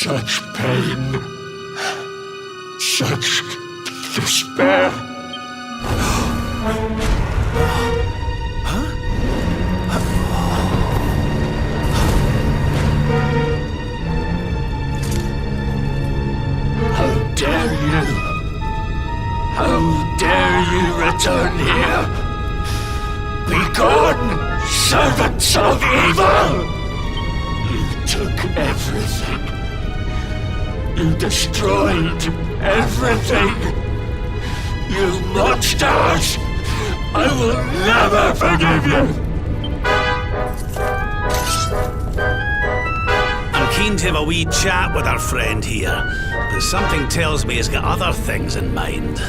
Such pain. Such despair. How dare you? How dare you return here? Begone, servants of evil! You took everything. You destroyed everything. You monsters! I will never forgive you! I'm keen to have a wee chat with our friend here, but something tells me he's got other things in mind.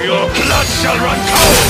Your blood shall run cold!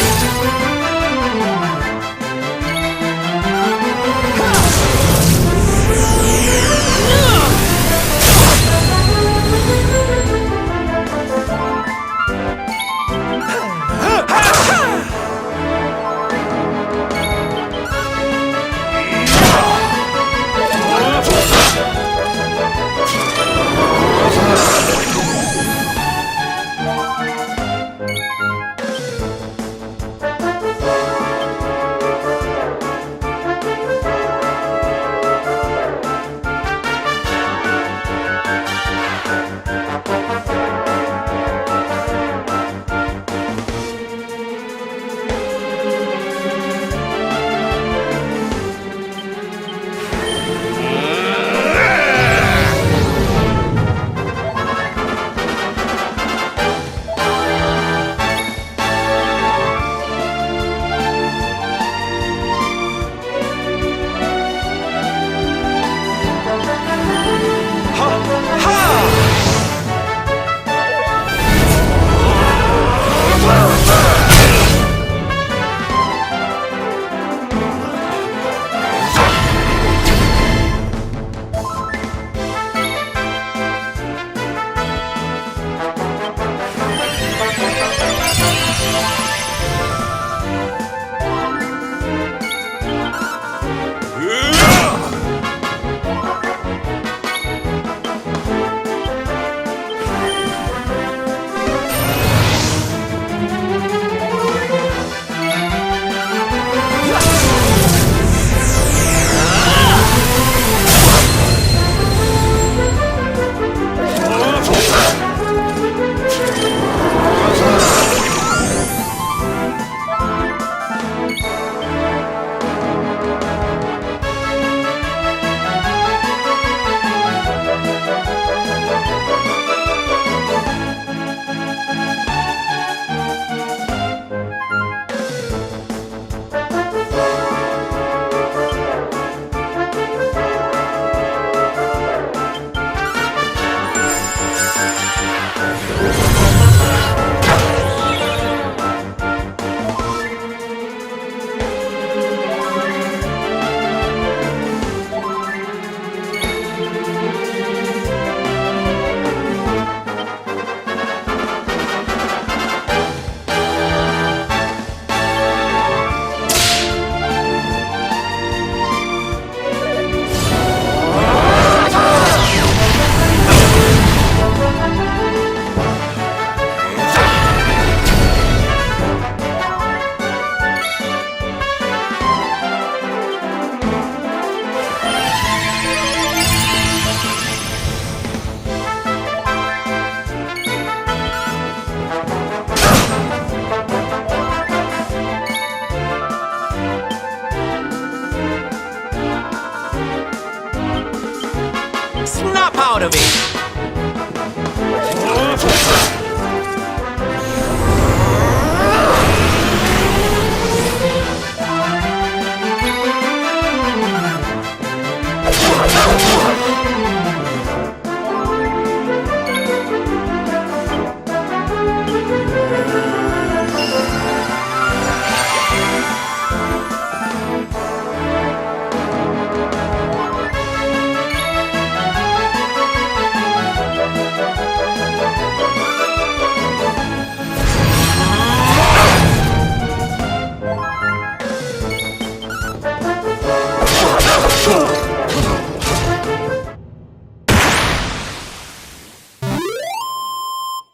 out of it!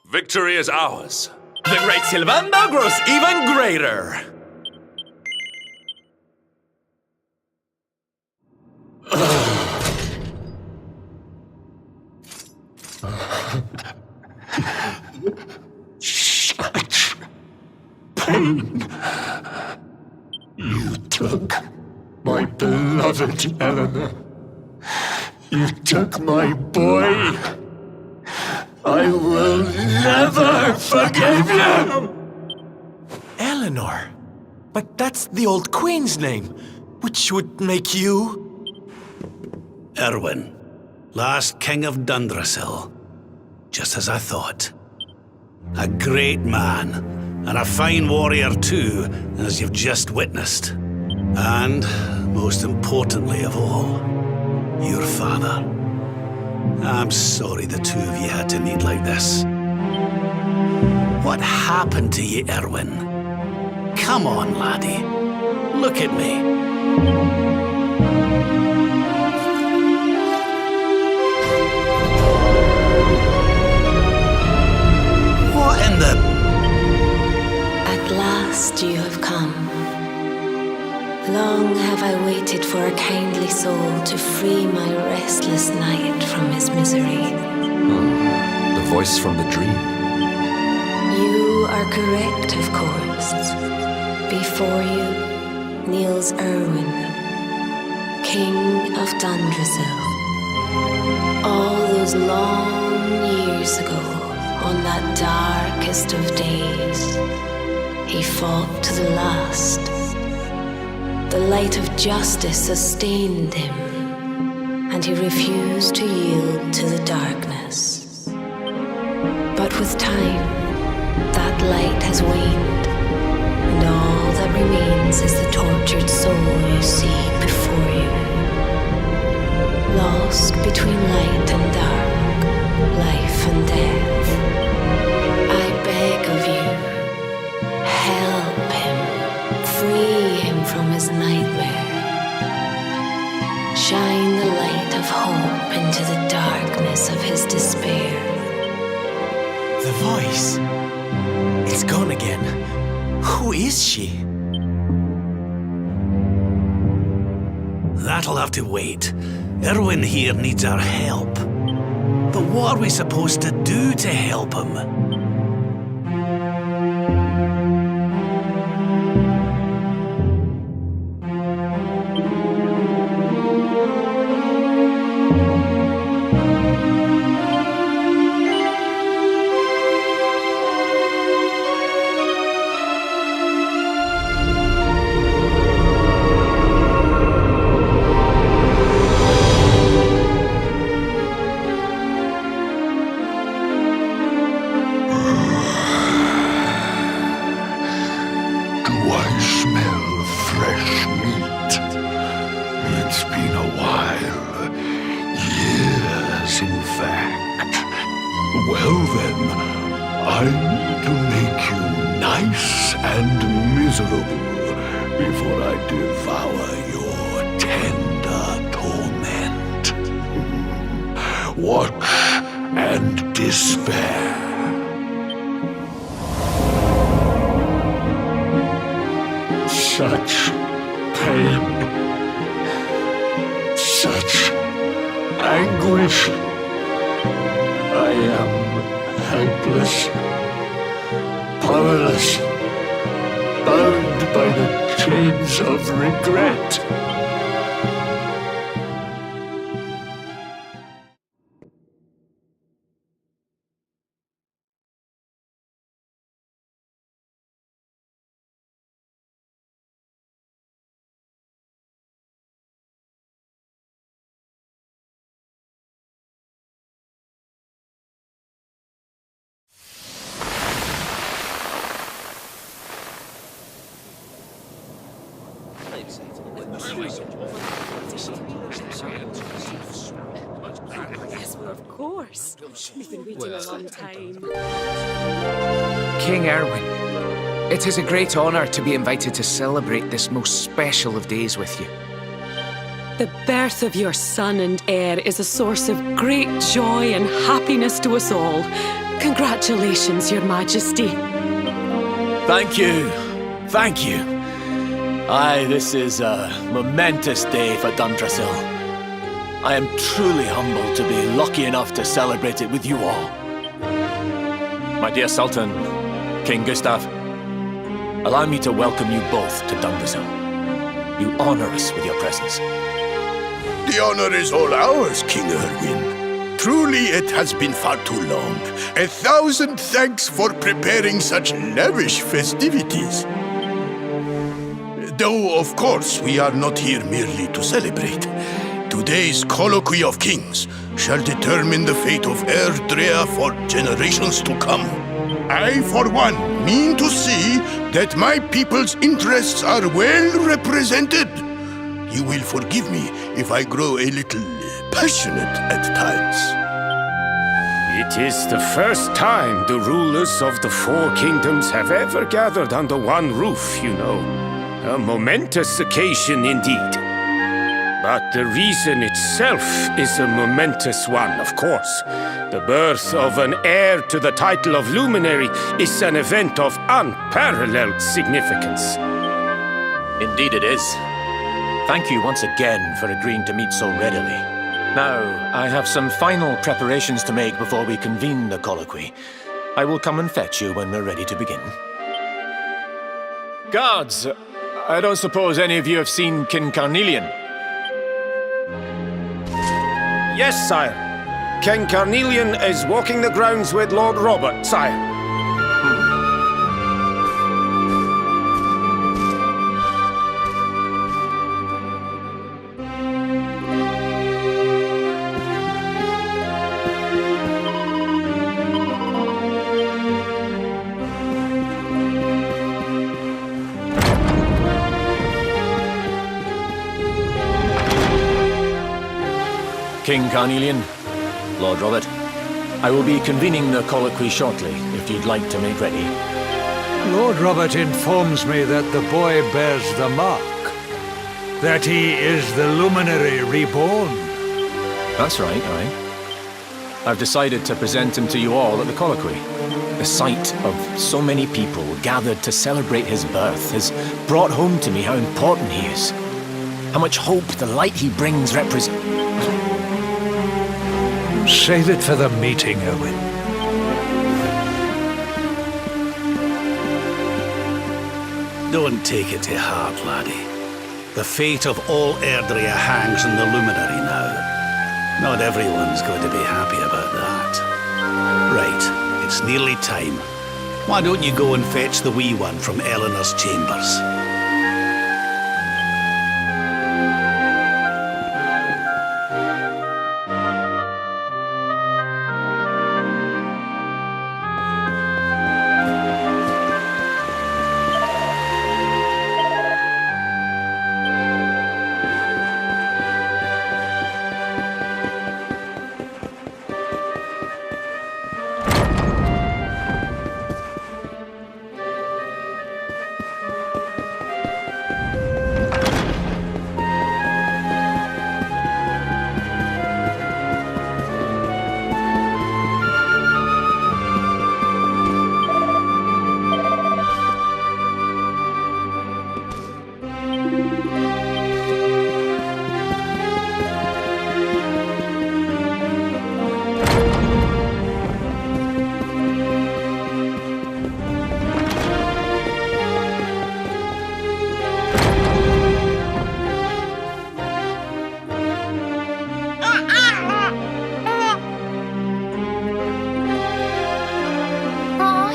Victory is ours. The great Sylvander grows even greater! Such pain. You took my beloved Eleanor. You took my boy. I will never forgive you! Eleanor? But that's the old queen's name, which would make you... Erwin, last king of Dundrasil. Just as I thought. A great man, and a fine warrior too, as you've just witnessed. And, most importantly of all, your father. I'm sorry the two of you had to meet like this. What happened to you, Erwin? Come on, laddie. Look at me. What in the... At last you have come. Long have I waited for a kindly soul to free my restless knight from his misery. The voice from the dream. You are correct, of course. Before you kneels Erwin, King of Dundrasil. All those long years ago, on that darkest of days, he fought to the last. The light of justice sustained him, and he refused to yield to the darkness. But with time, that light has waned, and all that remains is the tortured soul you see before you. Lost between light and dark, life and death. I beg of you, help him, free him from his nightmare. Shine the light of hope into the darkness of his despair. The voice. It's gone again. Who is she? That'll have to wait. Erwin here needs our help. But what are we supposed to do to help him? Well then, I need to make you nice and miserable before I devour your tender torment. Watch and despair. Such pain, such anguish. I am helpless, powerless, bound by the chains of regret. Yes, well, of course. We've been waiting a long time. King Erwin, it is a great honor to be invited to celebrate this most special of days with you. The birth of your son and heir is a source of great joy and happiness to us all. Congratulations, Your Majesty. Thank you. Thank you. Aye, this is a momentous day for Dundrasil. I am truly humbled to be lucky enough to celebrate it with you all. My dear Sultan, King Gustav, allow me to welcome you both to Dundrasil. You honor us with your presence. The honor is all ours, King Erwin. Truly, it has been far too long. 1,000 thanks for preparing such lavish festivities. Though, of course, we are not here merely to celebrate. Today's colloquy of kings shall determine the fate of Erdrea for generations to come. I, for one, mean to see that my people's interests are well represented. You will forgive me if I grow a little passionate at times. It is the first time the rulers of the Four Kingdoms have ever gathered under one roof, you know. A momentous occasion indeed. But the reason itself is a momentous one, of course. The birth of an heir to the title of luminary is an event of unparalleled significance. Indeed it is. Thank you once again for agreeing to meet so readily. Now, I have some final preparations to make before we convene the colloquy. I will come and fetch you when we're ready to begin. Guards, I don't suppose any of you have seen King Carnelian? Yes, sire. King Carnelian is walking the grounds with Lord Robert, sire. King Carnelian, Lord Robert, I will be convening the colloquy shortly, if you'd like to make ready. Lord Robert informs me that the boy bears the mark. That he is the luminary reborn. That's right, aye. I've decided to present him to you all at the colloquy. The sight of so many people gathered to celebrate his birth has brought home to me how important he is. How much hope the light he brings represents. Save it for the meeting, Erwin. Don't take it to heart, laddie. The fate of all Erdrea hangs on the luminary now. Not everyone's going to be happy about that. Right, it's nearly time. Why don't you go and fetch the wee one from Eleanor's chambers?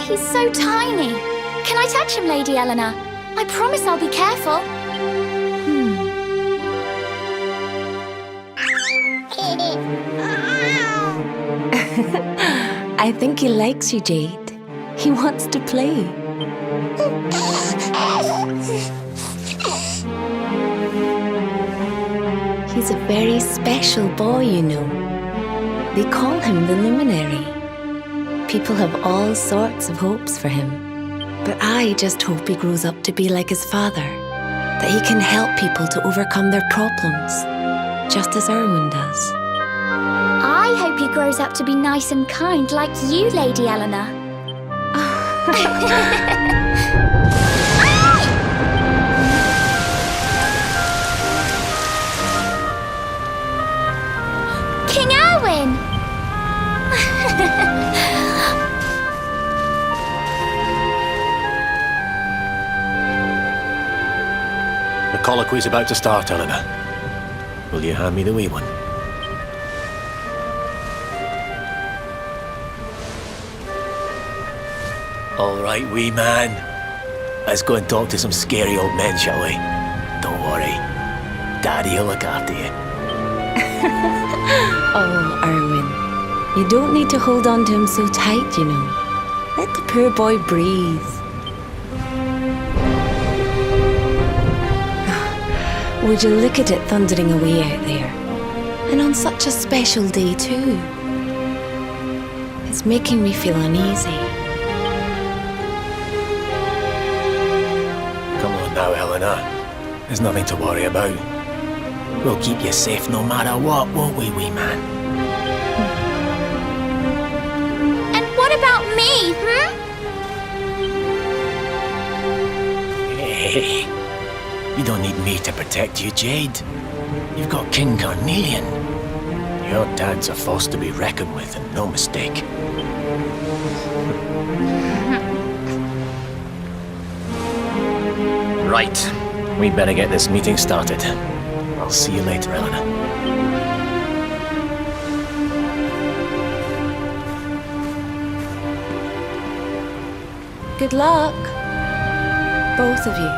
He's so tiny. Can I touch him, Lady Eleanor? I promise I'll be careful. I think he likes you, Jade. He wants to play. very special boy, you know. They call him the Luminary. People have all sorts of hopes for him. But I just hope he grows up to be like his father, that he can help people to overcome their problems, just as Erwin does. I hope he grows up to be nice and kind like you, Lady Eleanor. King Erwin! The colloquy's about to start, Eleanor. Will you hand me the wee one? All right, wee man. Let's go and talk to some scary old men, shall we? Don't worry. Daddy'll look after you. Oh, Erwin, you don't need to hold on to him so tight, you know. Let the poor boy breathe. Would you look at it thundering away out there? And on such a special day, too. It's making me feel uneasy. Come on now, Eleanor. There's nothing to worry about. We'll keep you safe no matter what, won't we, wee man? And what about me, Hey, you don't need me to protect you, Jade. You've got King Carnelian. Your dad's a force to be reckoned with, and no mistake. Right. We better get this meeting started. I'll see you later, Eleanor. Good luck, both of you.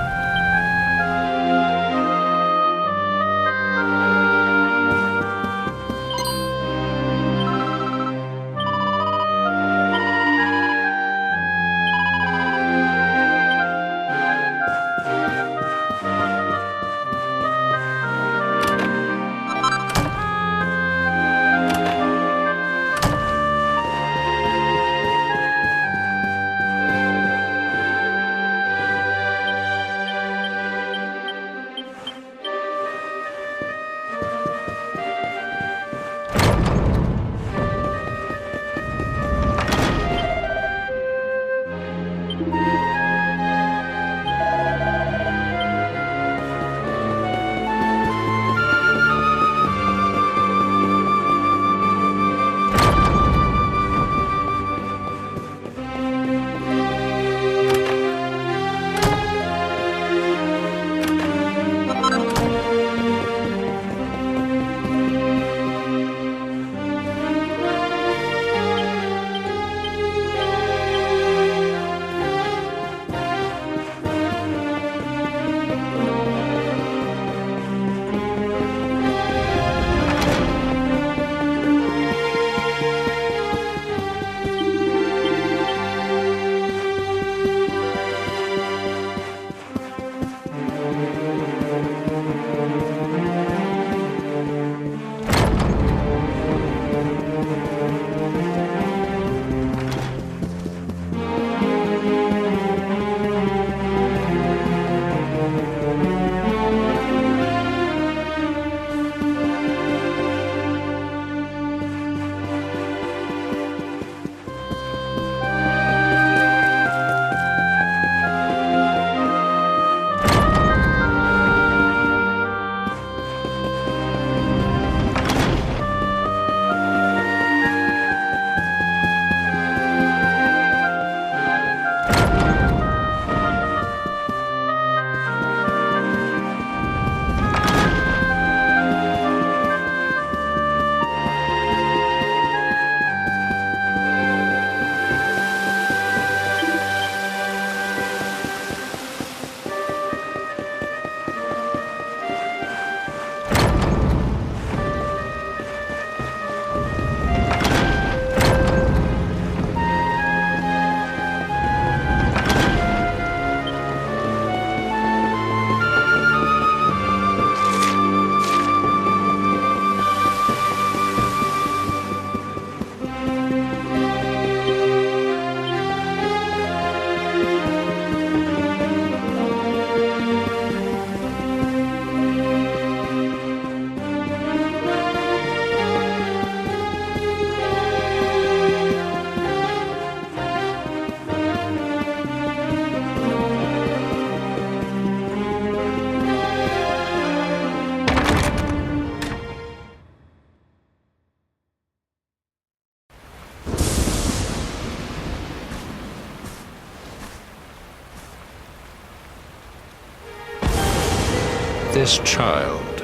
this child,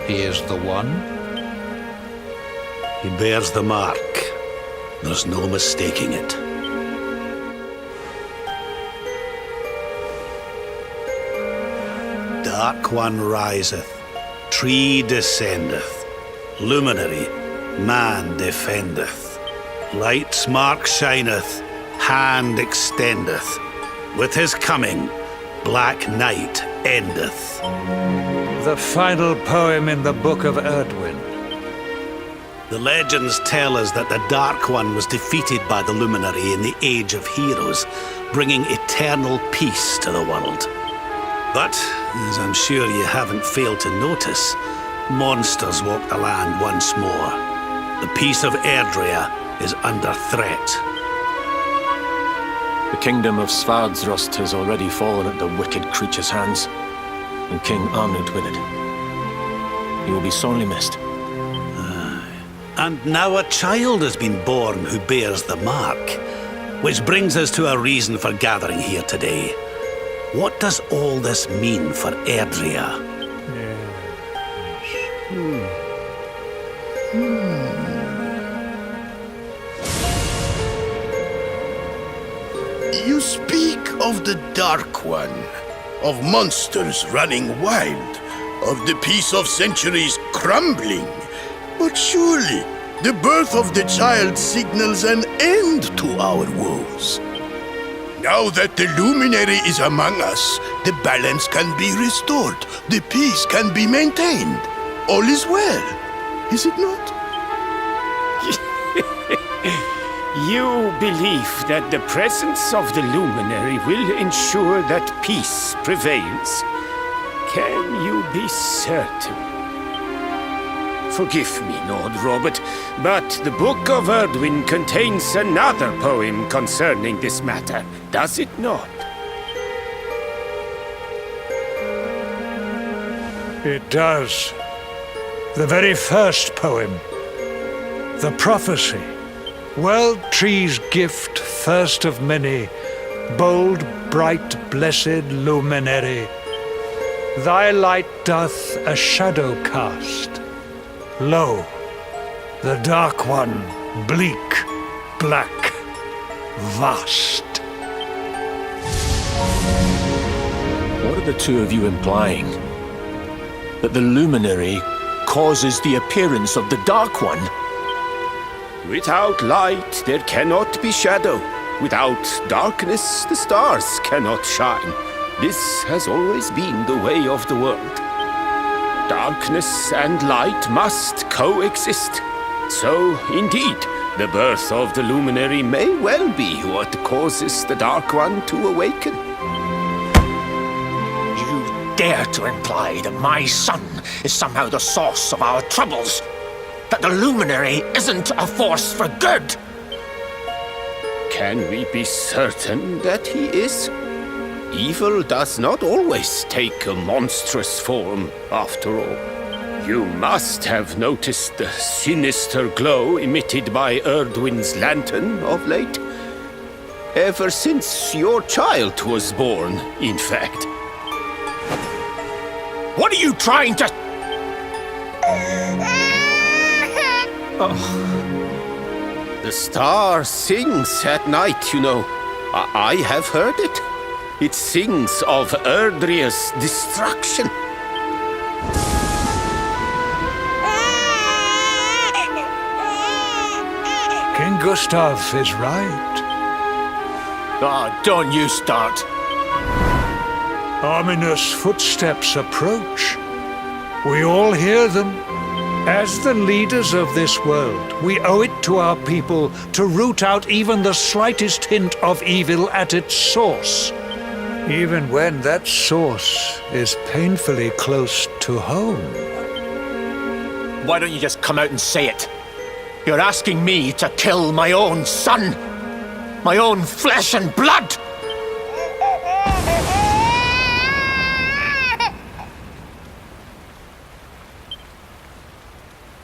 he is the one? He bears the mark. There's no mistaking it. Dark One riseth, tree descendeth, luminary, man defendeth. Light's mark shineth, hand extendeth. With his coming, black night endeth. The final poem in the Book of Erdwin. The legends tell us that the Dark One was defeated by the Luminary in the Age of Heroes, bringing eternal peace to the world. But, as I'm sure you haven't failed to notice, monsters walk the land once more. The peace of Erdrea is under threat. The kingdom of Svardsrust has already fallen at the wicked creature's hands, and King Arnud with it. He will be sorely missed. And now a child has been born who bears the mark. Which brings us to a reason for gathering here today. What does all this mean for Erdrea? You speak of the Dark One, of monsters running wild, of the peace of centuries crumbling. But surely, the birth of the child signals an end to our woes. Now that the Luminary is among us, the balance can be restored, the peace can be maintained. All is well, is it not? You believe that the presence of the Luminary will ensure that peace prevails. Can you be certain? Forgive me, Lord Robert, but the Book of Erdwin contains another poem concerning this matter, does it not? It does. The very first poem. The prophecy. World tree's gift, first of many, bold, bright, blessed luminary. Thy light doth a shadow cast. Lo, the Dark One, bleak, black, vast. What are the two of you implying? That the Luminary causes the appearance of the Dark One? Without light, there cannot be shadow. Without darkness, the stars cannot shine. This has always been the way of the world. Darkness and light must coexist. So, indeed, the birth of the Luminary may well be what causes the Dark One to awaken. You dare to imply that my son is somehow the source of our troubles? That the Luminary isn't a force for good? Can we be certain that he is? Evil does not always take a monstrous form, after all. You must have noticed the sinister glow emitted by Erdwin's lantern of late. Ever since your child was born, in fact. What are you trying to... The star sings at night, you know. I have heard it. It sings of Erdrea's destruction. King Gustav is right. Don't you start. Ominous footsteps approach. We all hear them. As the leaders of this world, we owe it to our people to root out even the slightest hint of evil at its source. Even when that source is painfully close to home. Why don't you just come out and say it? You're asking me to kill my own son. My own flesh and blood.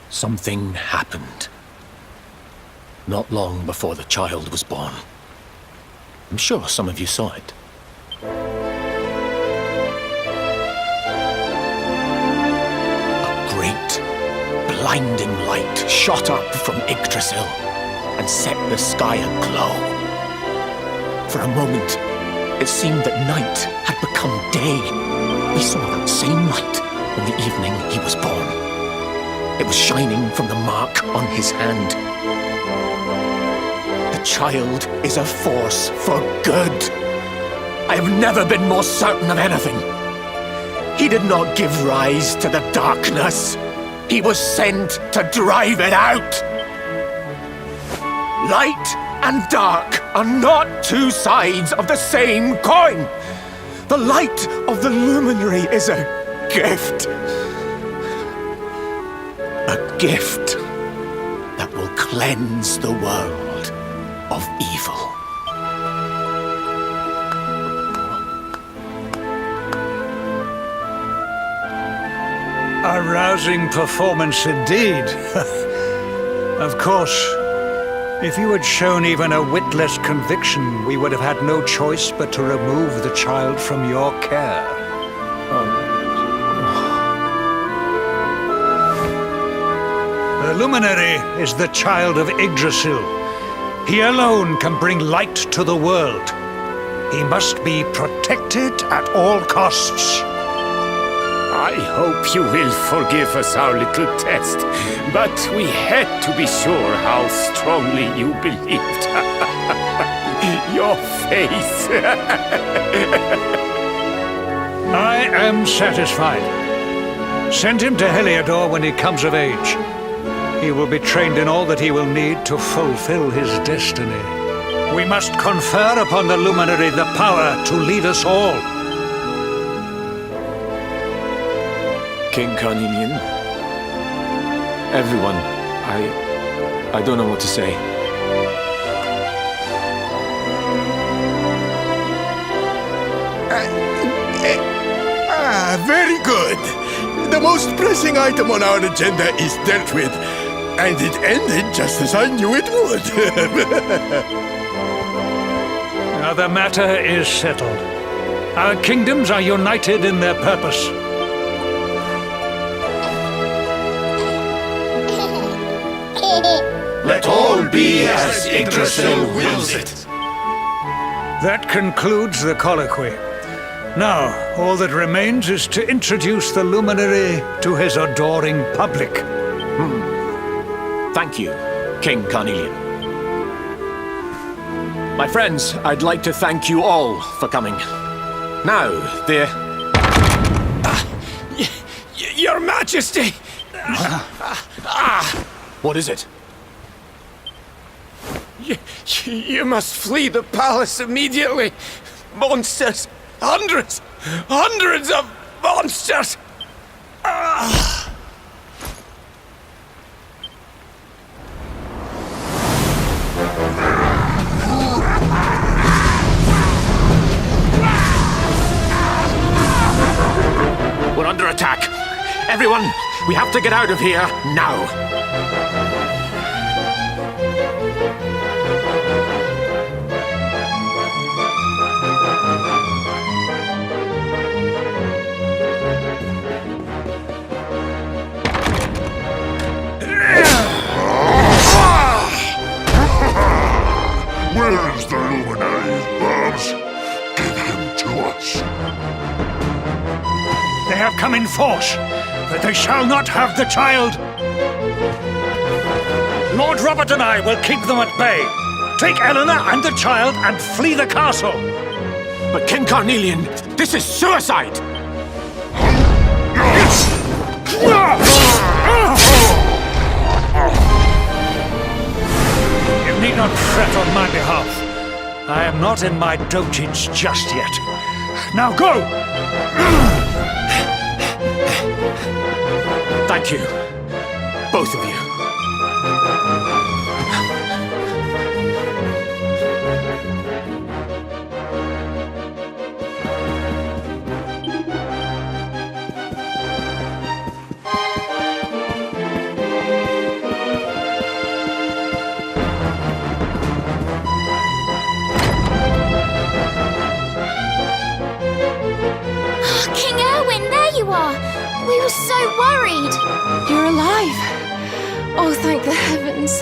Something happened. Not long before the child was born. I'm sure some of you saw it. blinding light shot up from Yggdrasil and set the sky aglow. For a moment, it seemed that night had become day. We saw that same light on the evening he was born. It was shining from the mark on his hand. The child is a force for good. I have never been more certain of anything. He did not give rise to the darkness. He was sent to drive it out. Light and dark are not two sides of the same coin. The light of the luminary is a gift. A gift that will cleanse the world of evil. A rousing performance indeed. Of course, if you had shown even a witless conviction, we would have had no choice but to remove the child from your care. The luminary is the child of Yggdrasil. He alone can bring light to the world. He must be protected at all costs. I hope you will forgive us our little test, but we had to be sure how strongly you believed. Your face. I am satisfied. Send him to Heliodor when he comes of age. He will be trained in all that he will need to fulfill his destiny. We must confer upon the luminary the power to lead us all. King Carnelian, everyone, I don't know what to say. Very good. The most pressing item on our agenda is dealt with. And it ended just as I knew it would. Now the matter is settled. Our kingdoms are united in their purpose. Let all be as Yggdrasil wills it. That concludes the colloquy. Now, all that remains is to introduce the luminary to his adoring public. Thank you, King Carnelian. My friends, I'd like to thank you all for coming. Now, Your Majesty! What is it? You must flee the palace immediately. Monsters! Hundreds of monsters! We're under attack. Everyone, we have to get out of here now. Where is the luminary, Babs? Give him to us. They have come in force, but they shall not have the child. Lord Robert and I will keep them at bay. Take Eleanor and the child and flee the castle. But King Carnelian, this is suicide! You need not fret on my behalf. I am not in my dotage just yet. Now go! Thank you, both of you. King Erwin, there you are! We were so worried! You're alive. Oh, thank the heavens.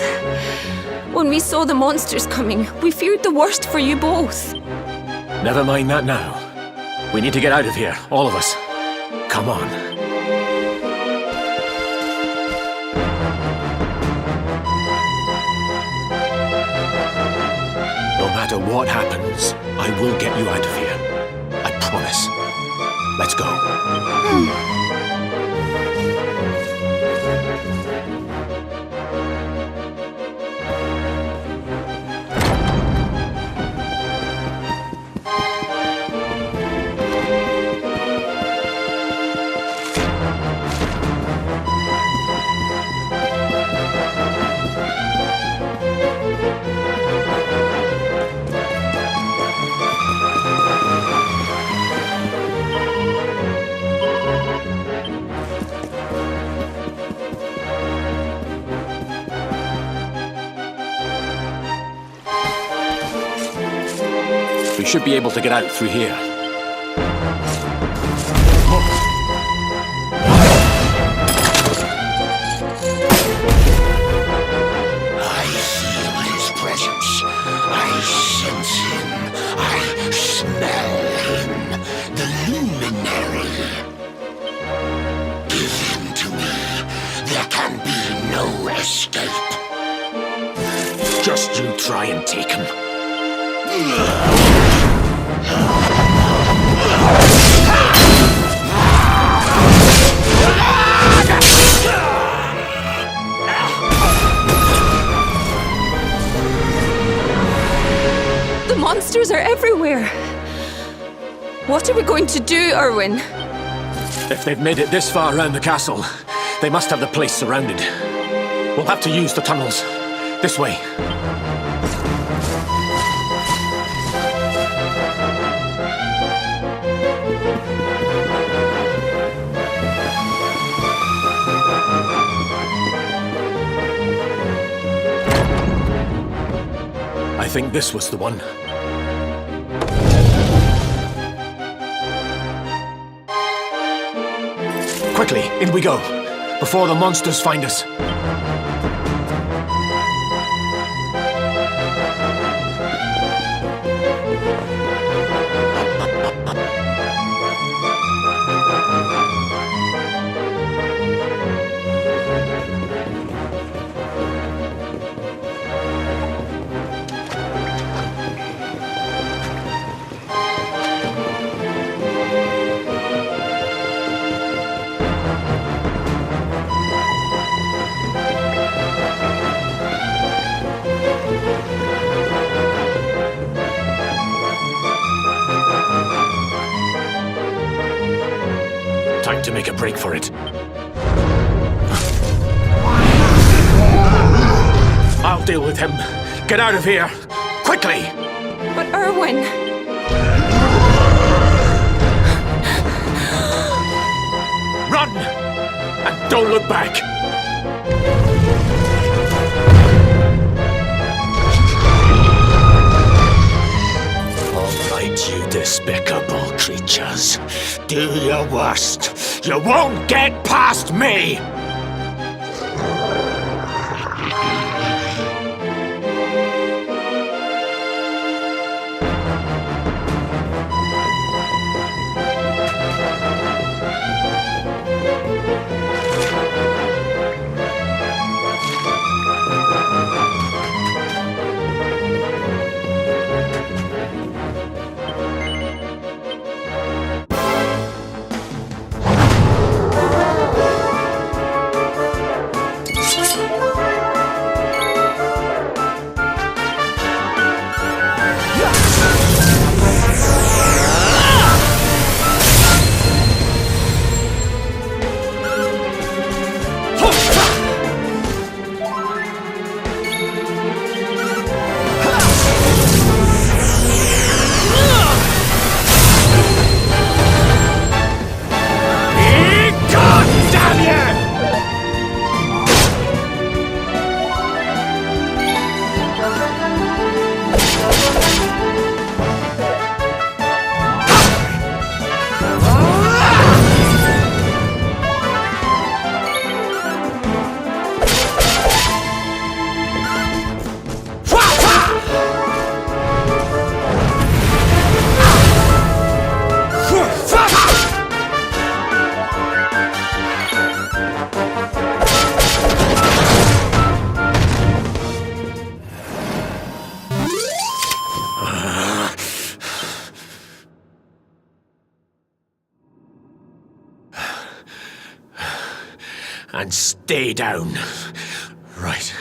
When we saw the monsters coming, we feared the worst for you both. Never mind that now. We need to get out of here, all of us. Come on. No matter what happens, I will get you out of here. I promise. Let's go. We should be able to get out through here. I feel his presence. I sense him. I smell him. The luminary. Give him to me. There can be no escape. Just you try and take him. The monsters are everywhere. What are we going to do, Erwin? If they've made it this far around the castle, they must have the place surrounded. We'll have to use the tunnels. This way. I think this was the one. Quickly, in we go, before the monsters find us. Time to make a break for it. I'll deal with him. Get out of here! Quickly! But Erwin... Run! And don't look back! All right, you despicable creatures. Do your worst. You won't get past me! and stay down. Right.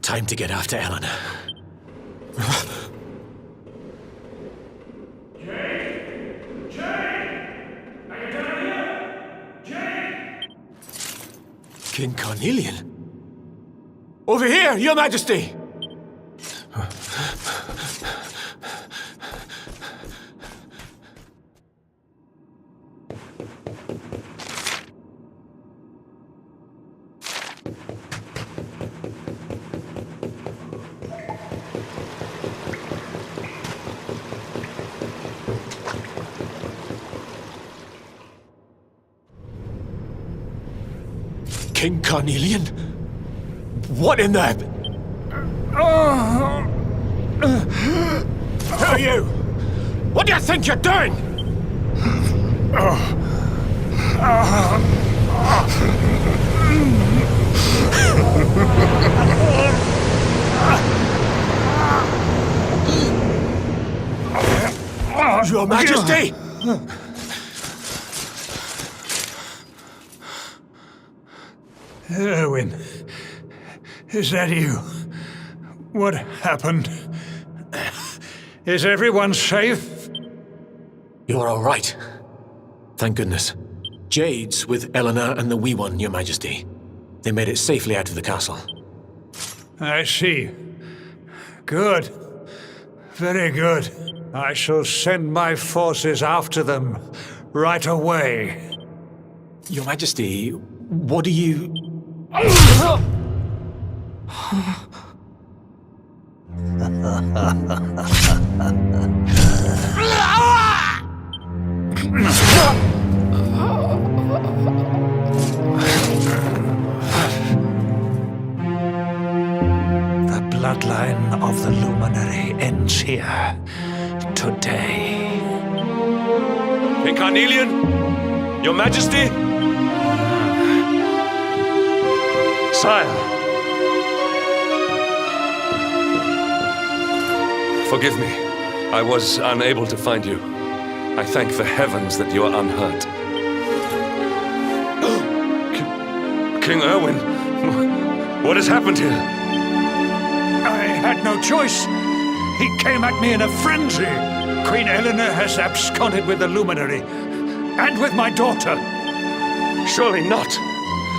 Time to get after Eleanor. King Carnelian? Over here, Your Majesty! King Carnelian? What in the... Who are you? What do you think you're doing? Your Majesty! Erwin, is that you? What happened? Is everyone safe? You're all right. Thank goodness. Jade's with Eleanor and the wee one, Your Majesty. They made it safely out of the castle. I see. Good. Very good. I shall send my forces after them right away. Your Majesty, what do you... The bloodline of the Luminary ends here today. King Carnelian, Your Majesty? Sire. Forgive me. I was unable to find you. I thank the heavens that you are unhurt. King Erwin, what has happened here? I had no choice. He came at me in a frenzy. Queen Eleanor has absconded with the Luminary, and with my daughter. Surely not.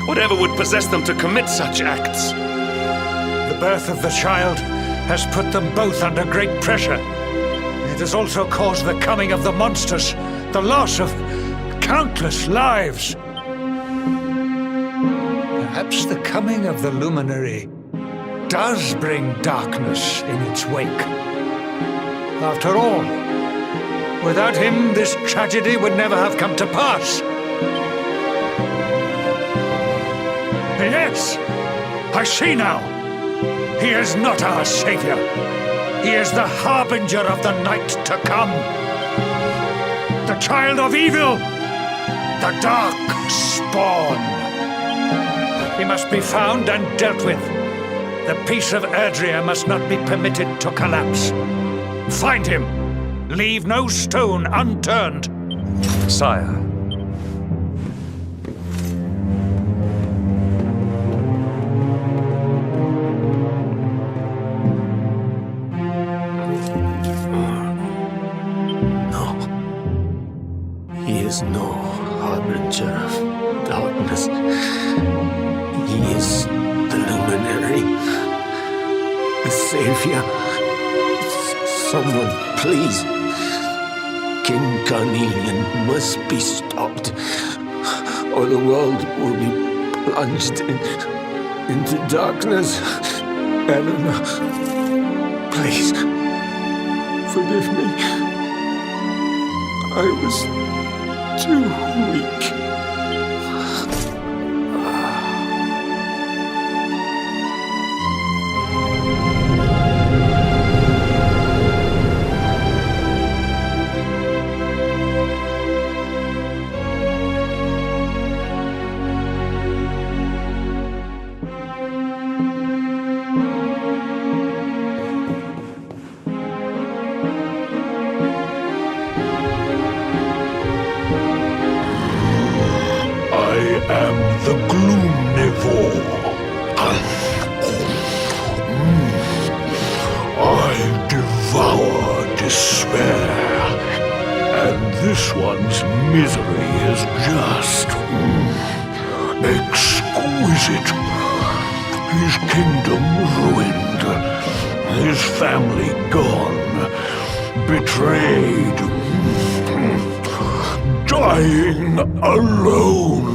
Whatever would possess them to commit such acts? The birth of the child has put them both under great pressure. It has also caused the coming of the monsters, the loss of countless lives. Perhaps the coming of the Luminary does bring darkness in its wake. After all, without him, this tragedy would never have come to pass. Yes, I see now. He is not our savior. He is the harbinger of the night to come. The child of evil. The dark spawn. He must be found and dealt with. The peace of Erdrea must not be permitted to collapse. Find him. Leave no stone unturned. Sire. No harbinger of darkness. He is the Luminary, the Savior. Someone, please. King Carnelian must be stopped, or the world will be plunged into darkness. Eleanor, please, forgive me. I was too weak. I am the gloom before. I devour despair, and this one's misery is just exquisite. His kingdom ruined, his family gone, betrayed, dying alone.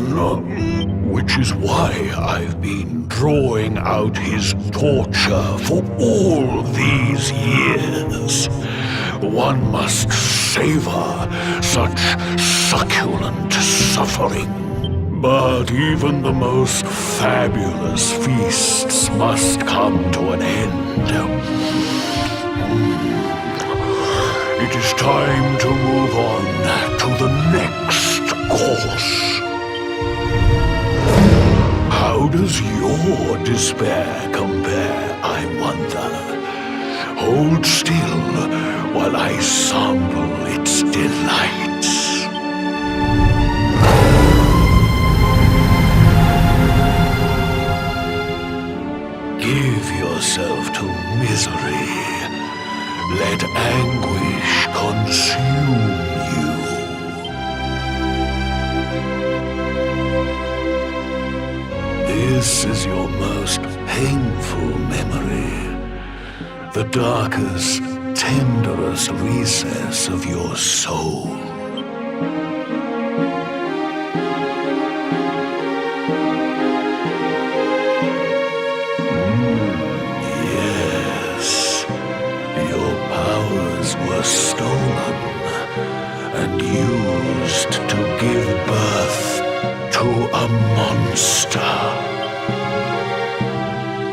Which is why I've been drawing out his torture for all these years. One must savor such succulent suffering. But even the most fabulous feasts must come to an end. It is time to move on to the next course. How does your despair compare, I wonder? Hold still while I sample its delights. Give yourself to misery. Let anguish consume you. This is your most painful memory, the darkest, tenderest recess of your soul. Yes, your powers were stolen and used to give birth to a monster.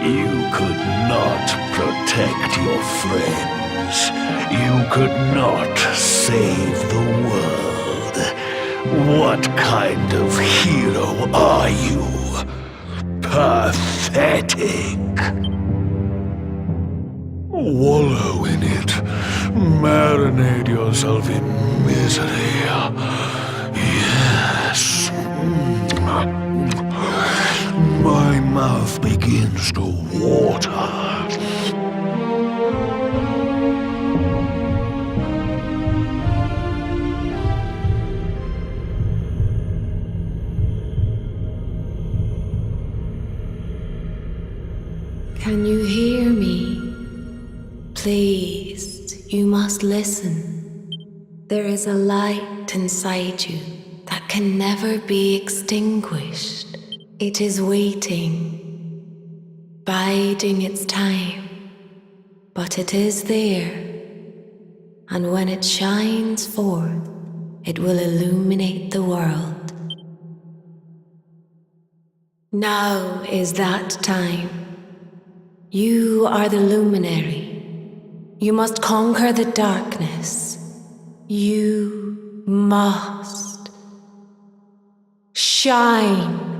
You could not protect your friends. You could not save the world. What kind of hero are you? Pathetic. Wallow in it. Marinate yourself in misery. Yes. My mouth begins to water. Can you hear me? Please, you must listen. There is a light inside you that can never be extinguished. It is waiting, biding its time, but it is there, and when it shines forth, it will illuminate the world. Now is that time. You are the luminary. You must conquer the darkness. You must shine.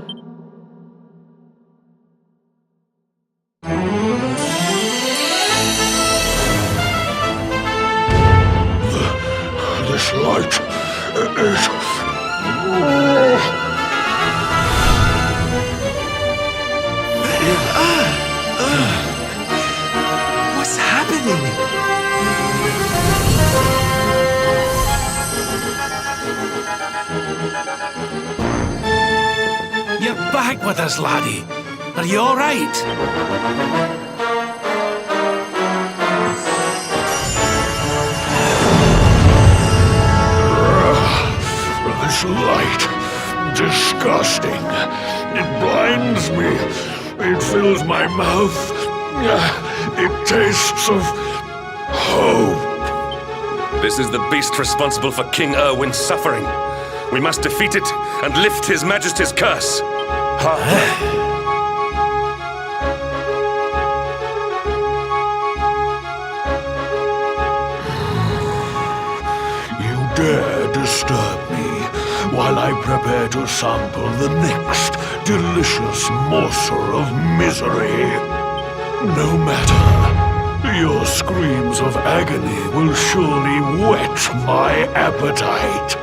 This light is... What's happening? You're back with us, laddie. Are you all right? This light, disgusting. It blinds me. It fills my mouth. It tastes of hope. This is the beast responsible for King Erwin's suffering. We must defeat it and lift His Majesty's curse. You dare disturb me while I prepare to sample the next delicious morsel of misery. No matter. Your screams of agony will surely whet my appetite.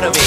of me!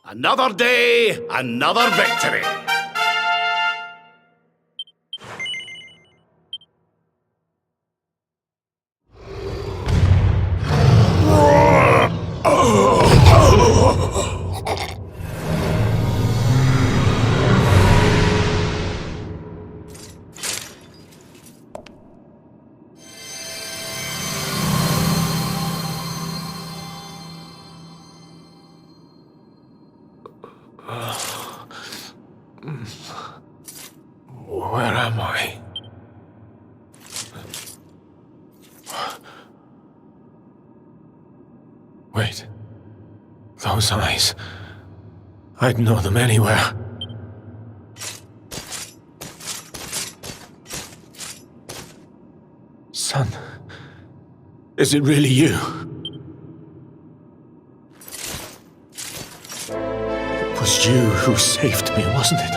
Another day, another victory. Where am I? Wait. Those eyes. I'd know them anywhere. Son, is it really you? It was you who saved me, wasn't it?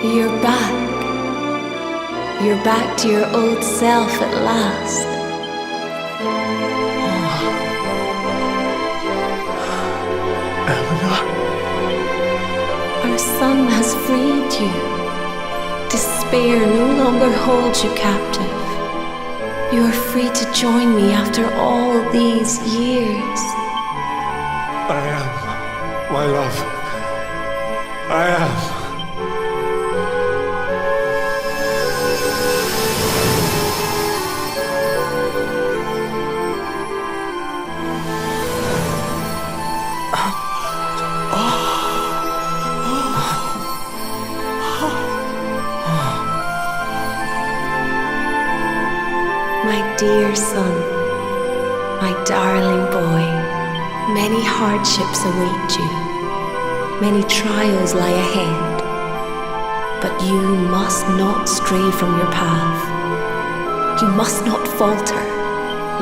You're back. You're back to your old self at last. Eleanor? Our son has freed you. Despair no longer holds you captive. You are free to join me after all these years. I am, my love. I am. My dear son, my darling boy, many hardships await you, many trials lie ahead, but you must not stray from your path. You must not falter.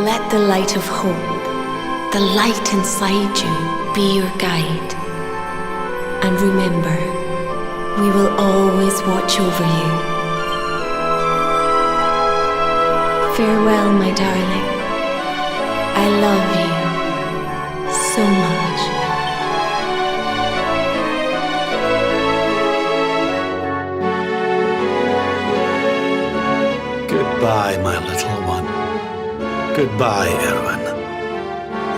Let the light of hope, the light inside you, be your guide. And remember, we will always watch over you. Farewell, my darling. I love you so much. Goodbye, my little one. Goodbye, Erwin.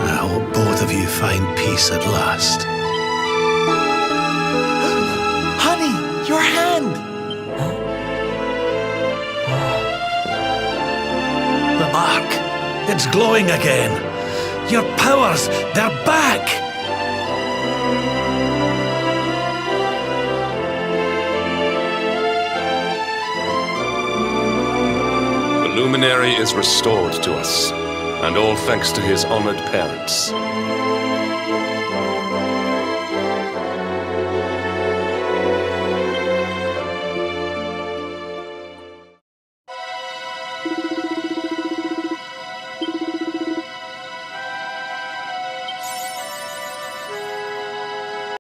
I hope both of you find peace at last. Honey, your hand! The mark. It's glowing again. Your powers, they're back! The luminary is restored to us, and all thanks to his honored parents.